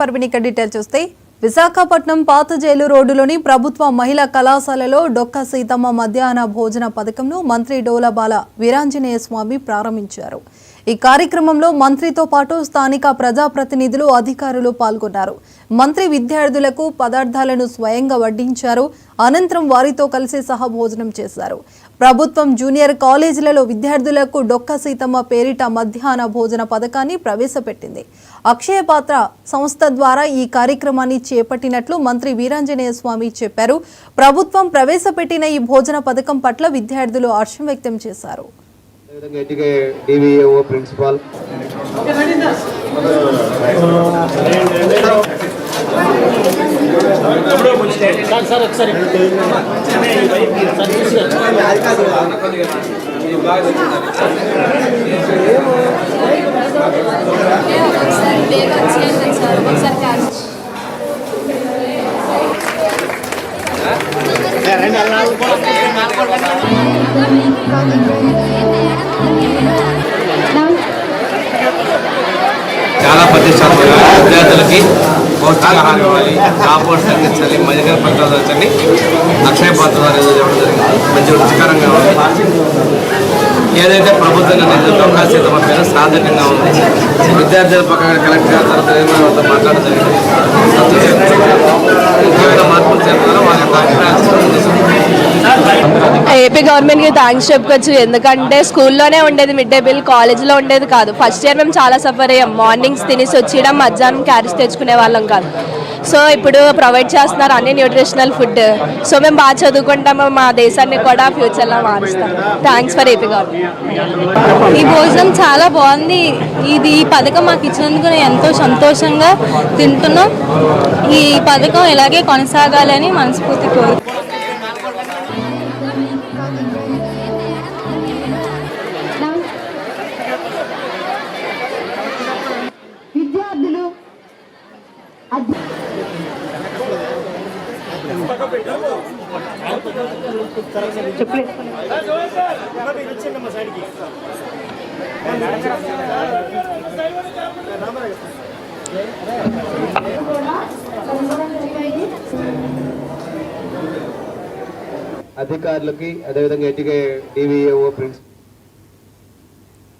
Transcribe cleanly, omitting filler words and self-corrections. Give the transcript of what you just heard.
పర్వినిక detail చూస్తే విశాఖపట్నం పాత jail రోడ్డులోని ప్రభుత్వ మహిళా కళాశాలలో డొక్క సీతమ్మ మధ్యాహ్న భోజన పథకంను మంత్రి డోలబాల వీరాంజనేయ స్వామి ప్రారంభించారు. ఈ కార్యక్రమంలో మంత్రితో పాటు స్థానిక ప్రజాప్రతినిధులు అధికారులు పాల్గొన్నారు. మంత్రి విద్యార్థులకు పదార్థాలను స్వయంగా వడ్డించారు. అనంతరం వారితో కలిసి సహభోజనం చేశారు. ప్రభుత్వం జూనియర్ కాలేజీలలో విద్యార్థులకు డొక్క సీతమ్మ పేరిట మధ్యాహ్న భోజన పథకాన్ని ప్రవేశపెట్టింది. అక్షయ పాత్ర సంస్థ ద్వారా ఈ కార్యక్రమాన్ని చేపట్టినట్లు మంత్రి వీరాంజనేయ స్వామి చెప్పారు. ప్రభుత్వం ప్రవేశపెట్టిన ఈ భోజన పథకం పట్ల విద్యార్థులు హర్షం వ్యక్తం చేశారు. చాలా ప్రతిష్టాత్మకంగా విద్యార్థులకి పౌష్టికాహారం ఇవ్వాలి, కాంపౌండ్స్ అందించాలి, మధ్యకాల పత్రాలు వచ్చండి. అక్షయ పాత్ర ద్వారా ఇవ్వడం జరిగింది. మంచి రుచికరంగా ఉంది. ఏదైతే ప్రభుత్వం నిర్ణయించిన డొక్కా సీతమ్మ పేరు సార్థకంగా ఉంది. విద్యార్థుల పక్కన కలెక్టర్ గారి తర్వాత వాళ్ళతో మాట్లాడడం జరిగింది. ముఖ్యమైన మార్పులు చేస్తున్నారు. వాళ్ళ యొక్క అభిప్రాయాలు ఏపీ గవర్నమెంట్కి థ్యాంక్స్ చెప్పుకోవచ్చు. ఎందుకంటే స్కూల్లోనే ఉండేది మిడ్ డే మీల్, కాలేజ్లో ఉండేది కాదు. ఫస్ట్ ఇయర్ మేము చాలా సఫర్ అయ్యాం. మార్నింగ్స్ తినేసి వచ్చేయడం, మధ్యాహ్నం క్యారేజ్ తెచ్చుకునే వాళ్ళం కాదు. సో ఇప్పుడు ప్రొవైడ్ చేస్తున్నారు అన్ని న్యూట్రిషనల్ ఫుడ్. సో మేము బాగా చదువుకుంటాము, మా దేశాన్ని కూడా ఫ్యూచర్లో మారుస్తాం. Thanks for AP government. ఈ భోజనం చాలా బాగుంది. ఈ పథకం మాకు ఇచ్చినందుకు నేను ఎంతో సంతోషంగా తింటున్నాం. ఈ పథకం ఇలాగే కొనసాగాలని మనస్ఫూర్తి కోరుకుంటున్నాను. విద్యార్థులు అధికారులకి, అదేవిధంగా ఎన్టీకే డివిఏఓ ప్రిన్సిపల్